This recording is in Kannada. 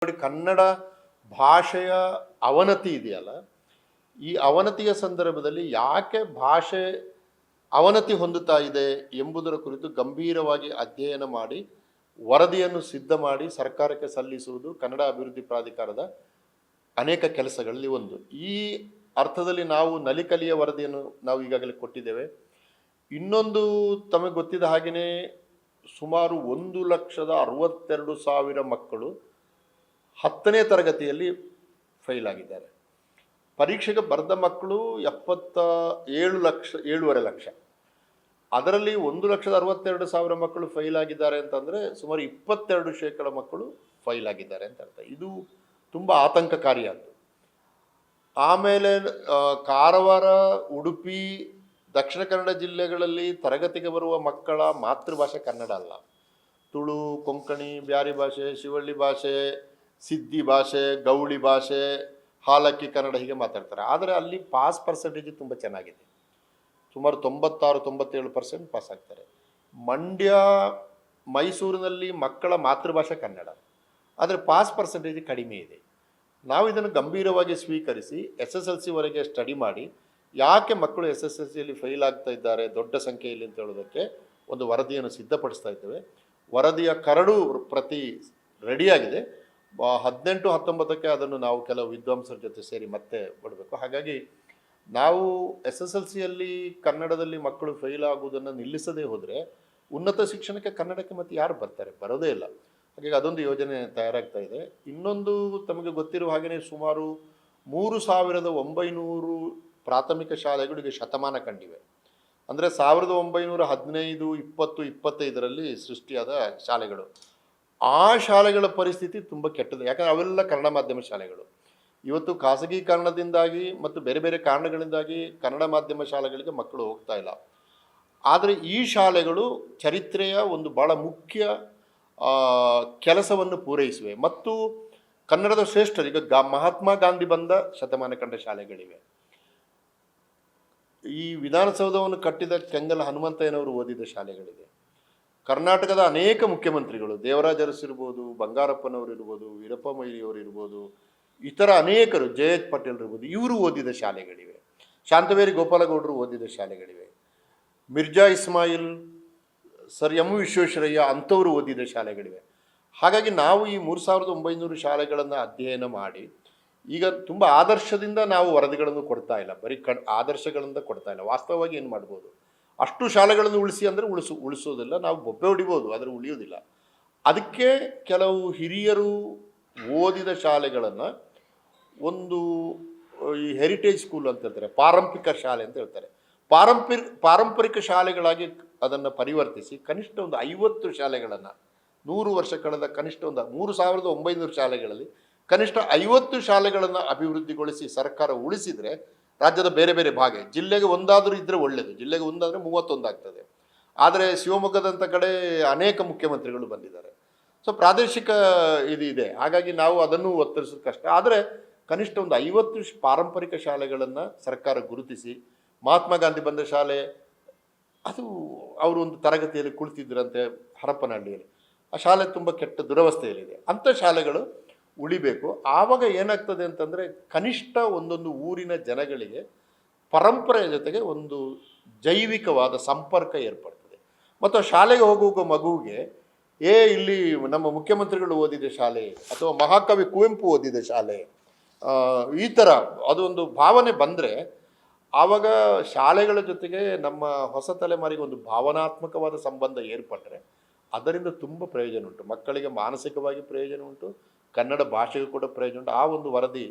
ನೋಡಿ, ಕನ್ನಡ ಭಾಷೆಯ ಅವನತಿ ಇದೆಯಲ್ಲ, ಈ ಅವನತಿಯ ಸಂದರ್ಭದಲ್ಲಿ ಯಾಕೆ ಭಾಷೆ ಅವನತಿ ಹೊಂದುತ್ತಾ ಇದೆ ಎಂಬುದರ ಕುರಿತು ಗಂಭೀರವಾಗಿ ಅಧ್ಯಯನ ಮಾಡಿ ವರದಿಯನ್ನು ಸಿದ್ಧ ಮಾಡಿ ಸರ್ಕಾರಕ್ಕೆ ಸಲ್ಲಿಸುವುದು ಕನ್ನಡ ಅಭಿವೃದ್ಧಿ ಪ್ರಾಧಿಕಾರದ ಅನೇಕ ಕೆಲಸಗಳಲ್ಲಿ ಒಂದು. ಈ ಅರ್ಥದಲ್ಲಿ ನಾವು ನಲಿಕಲಿಯ ವರದಿಯನ್ನು ನಾವು ಈಗಾಗಲೇ ಕೊಟ್ಟಿದ್ದೇವೆ. ಇನ್ನೊಂದು ತಮಗೆ ಗೊತ್ತಿದ್ದ ಹಾಗೆಯೇ ಸುಮಾರು 1,62,000 ಮಕ್ಕಳು 10ನೇ ತರಗತಿಯಲ್ಲಿ ಫೈಲ್ ಆಗಿದ್ದಾರೆ. ಪರೀಕ್ಷೆಗೆ ಬರೆದ ಮಕ್ಕಳು 7,7,5 ಲಕ್ಷ. ಅದರಲ್ಲಿ 1,62,000 ಮಕ್ಕಳು ಫೈಲ್ ಆಗಿದ್ದಾರೆ ಅಂತಂದರೆ ಸುಮಾರು 22% ಮಕ್ಕಳು ಫೈಲ್ ಆಗಿದ್ದಾರೆ ಅಂತ ಅರ್ಥ. ಇದು ತುಂಬ ಆತಂಕಕಾರಿಯಾದ್ದು. ಆಮೇಲೆ ಕಾರವಾರ, ಉಡುಪಿ, ದಕ್ಷಿಣ ಕನ್ನಡ ಜಿಲ್ಲೆಗಳಲ್ಲಿ ತರಗತಿಗೆ ಬರುವ ಮಕ್ಕಳ ಮಾತೃಭಾಷೆ ಕನ್ನಡ ಅಲ್ಲ. ತುಳು, ಕೊಂಕಣಿ, ಬ್ಯಾರಿ ಭಾಷೆ, ಶಿವಳ್ಳಿ ಭಾಷೆ, ಸಿದ್ಧಿ ಭಾಷೆ, ಗೌಳಿ ಭಾಷೆ, ಹಾಲಕ್ಕಿ ಕನ್ನಡ ಹೀಗೆ ಮಾತಾಡ್ತಾರೆ. ಆದರೆ ಅಲ್ಲಿ ಪಾಸ್ ಪರ್ಸೆಂಟೇಜ್ ತುಂಬ ಚೆನ್ನಾಗಿದೆ. ಸುಮಾರು 96-97% ಪಾಸ್ ಆಗ್ತಾರೆ. ಮಂಡ್ಯ, ಮೈಸೂರಿನಲ್ಲಿ ಮಕ್ಕಳ ಮಾತೃಭಾಷೆ ಕನ್ನಡ, ಆದರೆ ಪಾಸ್ ಪರ್ಸೆಂಟೇಜ್ ಕಡಿಮೆ ಇದೆ. ನಾವು ಇದನ್ನು ಗಂಭೀರವಾಗಿ ಸ್ವೀಕರಿಸಿ SSLC ಸ್ಟಡಿ ಮಾಡಿ ಯಾಕೆ ಮಕ್ಕಳು SSLCಯಲ್ಲಿ ಫೈಲ್ ಆಗ್ತಾ ಇದ್ದಾರೆ ದೊಡ್ಡ ಸಂಖ್ಯೆಯಲ್ಲಿ ಅಂತ ಹೇಳೋದಕ್ಕೆ ಒಂದು ವರದಿಯನ್ನು ಸಿದ್ಧಪಡಿಸ್ತಾ ಇದ್ದೇವೆ. ವರದಿಯ ಕರಡು ಪ್ರತಿ ರೆಡಿಯಾಗಿದೆ. 18-19ಕ್ಕೆ ಅದನ್ನು ನಾವು ಕೆಲವು ವಿದ್ವಾಂಸರ ಜೊತೆ ಸೇರಿ ಮತ್ತೆ ಕೊಡಬೇಕು. ಹಾಗಾಗಿ ನಾವು SSLCಯಲ್ಲಿ ಕನ್ನಡದಲ್ಲಿ ಮಕ್ಕಳು ಫೈಲ್ ಆಗುವುದನ್ನು ನಿಲ್ಲಿಸದೇ ಹೋದರೆ ಉನ್ನತ ಶಿಕ್ಷಣಕ್ಕೆ ಕನ್ನಡಕ್ಕೆ ಮತ್ತೆ ಯಾರು ಬರ್ತಾರೆ? ಬರೋದೇ ಇಲ್ಲ. ಹಾಗಾಗಿ ಅದೊಂದು ಯೋಜನೆ ತಯಾರಾಗ್ತಾ ಇದೆ. ಇನ್ನೊಂದು ತಮಗೆ ಗೊತ್ತಿರುವ ಹಾಗೆಯೇ ಸುಮಾರು 3,900 ಪ್ರಾಥಮಿಕ ಶಾಲೆಗಳಿಗೆ ಶತಮಾನ ಕಂಡಿವೆ. ಅಂದರೆ 1915, 20, 25ರಲ್ಲಿ ಸೃಷ್ಟಿಯಾದ ಶಾಲೆಗಳು. ಆ ಶಾಲೆಗಳ ಪರಿಸ್ಥಿತಿ ತುಂಬ ಕೆಟ್ಟದು. ಯಾಕಂದರೆ ಅವೆಲ್ಲ ಕನ್ನಡ ಮಾಧ್ಯಮ ಶಾಲೆಗಳು. ಇವತ್ತು ಖಾಸಗೀಕರಣದಿಂದಾಗಿ ಮತ್ತು ಬೇರೆ ಬೇರೆ ಕಾರಣಗಳಿಂದಾಗಿ ಕನ್ನಡ ಮಾಧ್ಯಮ ಶಾಲೆಗಳಿಗೆ ಮಕ್ಕಳು ಹೋಗ್ತಾ ಇಲ್ಲ. ಆದರೆ ಈ ಶಾಲೆಗಳು ಚರಿತ್ರೆಯ ಒಂದು ಭಾಳ ಮುಖ್ಯ ಕೆಲಸವನ್ನು ಪೂರೈಸಿವೆ ಮತ್ತು ಕನ್ನಡದ ಶ್ರೇಷ್ಠರು. ಈಗ ಮಹಾತ್ಮ ಗಾಂಧಿ ಬಂದ ಶತಮಾನ ಕಂಡ ಶಾಲೆಗಳಿವೆ. ಈ ವಿಧಾನಸೌಧವನ್ನು ಕಟ್ಟಿದ ಕೆಂಗಲ್ ಹನುಮಂತಯ್ಯನವರು ಓದಿದ ಶಾಲೆಗಳಿದೆ. ಕರ್ನಾಟಕದ ಅನೇಕ ಮುಖ್ಯಮಂತ್ರಿಗಳು, ದೇವರಾಜ ಅರಸು ಇರ್ಬೋದು, ಬಂಗಾರಪ್ಪನವರು ಇರ್ಬೋದು, ವೀರಪ್ಪ ಮೊಯ್ಲಿಯವರು ಇರ್ಬೋದು, ಇತರ ಅನೇಕರು, ಜಯತ್ ಪಟೇಲ್ ಇರ್ಬೋದು, ಇವರು ಓದಿದ ಶಾಲೆಗಳಿವೆ. ಶಾಂತವೇರಿ ಗೋಪಾಲಗೌಡರು ಓದಿದ ಶಾಲೆಗಳಿವೆ. ಮಿರ್ಜಾ ಇಸ್ಮಾಯಿಲ್, ಸರ್ ಎಂ ವಿಶ್ವೇಶ್ವರಯ್ಯ ಅಂಥವರು ಓದಿದ ಶಾಲೆಗಳಿವೆ. ಹಾಗಾಗಿ ನಾವು ಈ 3,900 ಶಾಲೆಗಳನ್ನು ಅಧ್ಯಯನ ಮಾಡಿ ಈಗ ತುಂಬ ಆದರ್ಶದಿಂದ ನಾವು ವರದಿಗಳನ್ನು ಕೊಡ್ತಾ ಇಲ್ಲ, ಬರೀ ಆದರ್ಶಗಳಿಂದ ಕೊಡ್ತಾ ಇಲ್ಲ. ವಾಸ್ತವವಾಗಿ ಏನು ಮಾಡ್ಬೋದು, ಅಷ್ಟು ಶಾಲೆಗಳನ್ನು ಉಳಿಸಿ ಅಂದರೆ ಉಳಿಸೋದಿಲ್ಲ. ನಾವು ಬೊಬ್ಬೆ ಹೊಡಿಬೋದು, ಆದರೆ ಉಳಿಯೋದಿಲ್ಲ. ಅದಕ್ಕೆ ಕೆಲವು ಹಿರಿಯರು ಓದಿದ ಶಾಲೆಗಳನ್ನು ಒಂದು ಈ ಹೆರಿಟೇಜ್ ಸ್ಕೂಲ್ ಅಂತ ಹೇಳ್ತಾರೆ, ಪಾರಂಪರಿಕ ಶಾಲೆ ಅಂತ ಹೇಳ್ತಾರೆ, ಪಾರಂಪರಿಕ ಶಾಲೆಗಳಾಗಿ ಅದನ್ನು ಪರಿವರ್ತಿಸಿ ಕನಿಷ್ಠ ಒಂದು 50 ಶಾಲೆಗಳನ್ನು 100 ವರ್ಷ ಕಳೆದ ಕನಿಷ್ಠ ಒಂದು 3,900 ಶಾಲೆಗಳಲ್ಲಿ ಕನಿಷ್ಠ 50 ಶಾಲೆಗಳನ್ನು ಅಭಿವೃದ್ಧಿಗೊಳಿಸಿ ಸರ್ಕಾರ ಉಳಿಸಿದರೆ ರಾಜ್ಯದ ಬೇರೆ ಬೇರೆ ಭಾಗ, ಜಿಲ್ಲೆಗೆ ಒಂದಾದರೂ ಇದ್ದರೆ ಒಳ್ಳೆಯದು. ಜಿಲ್ಲೆಗೆ ಒಂದಾದರೆ 31 ಆಗ್ತದೆ. ಆದರೆ ಶಿವಮೊಗ್ಗದಂಥ ಕಡೆ ಅನೇಕ ಮುಖ್ಯಮಂತ್ರಿಗಳು ಬಂದಿದ್ದಾರೆ. ಸೊ ಪ್ರಾದೇಶಿಕ ಇದು ಇದೆ. ಹಾಗಾಗಿ ನಾವು ಅದನ್ನು ಒತ್ತರಿಸೋದು ಕಷ್ಟ. ಆದರೆ ಕನಿಷ್ಠ ಒಂದು 50 ಪಾರಂಪರಿಕ ಶಾಲೆಗಳನ್ನು ಸರ್ಕಾರ ಗುರುತಿಸಿ, ಮಹಾತ್ಮ ಗಾಂಧಿ ಬಂದ ಶಾಲೆ ಅದು ಅವರು ಒಂದು ತರಗತಿಯಲ್ಲಿ ಕುಳಿತಿದ್ದರಂತೆ ಹರಪನಹಳ್ಳಿಯಲ್ಲಿ. ಆ ಶಾಲೆ ತುಂಬ ಕೆಟ್ಟ ದುರವಸ್ಥೆಯಲ್ಲಿದೆ. ಅಂಥ ಶಾಲೆಗಳು ಉಳಿಬೇಕು. ಆವಾಗ ಏನಾಗ್ತದೆ ಅಂತಂದರೆ ಕನಿಷ್ಠ ಒಂದೊಂದು ಊರಿನ ಜನಗಳಿಗೆ ಪರಂಪರೆಯ ಜೊತೆಗೆ ಒಂದು ಜೈವಿಕವಾದ ಸಂಪರ್ಕ ಏರ್ಪಡ್ತದೆ. ಮತ್ತು ಆ ಶಾಲೆಗೆ ಹೋಗುವ ಮಗುವಿಗೆ ಇಲ್ಲಿ ನಮ್ಮ ಮುಖ್ಯಮಂತ್ರಿಗಳು ಓದಿದ ಶಾಲೆ ಅಥವಾ ಮಹಾಕವಿ ಕುವೆಂಪು ಓದಿದ ಶಾಲೆ, ಈ ಥರ ಅದೊಂದು ಭಾವನೆ ಬಂದರೆ ಆವಾಗ ಶಾಲೆಗಳ ಜೊತೆಗೆ ನಮ್ಮ ಹೊಸ ತಲೆಮಾರಿಗೆ ಒಂದು ಭಾವನಾತ್ಮಕವಾದ ಸಂಬಂಧ ಏರ್ಪಟ್ಟರೆ ಅದರಿಂದ ತುಂಬ ಪ್ರಯೋಜನ ಉಂಟು. ಮಕ್ಕಳಿಗೆ ಮಾನಸಿಕವಾಗಿ ಪ್ರಯೋಜನ ಉಂಟು, ಕನ್ನಡ ಭಾಷೆಗೂ ಕೂಡ ಪ್ರಯೋಜನ ಉಂಟು. ಆ ಒಂದು ವರದಿ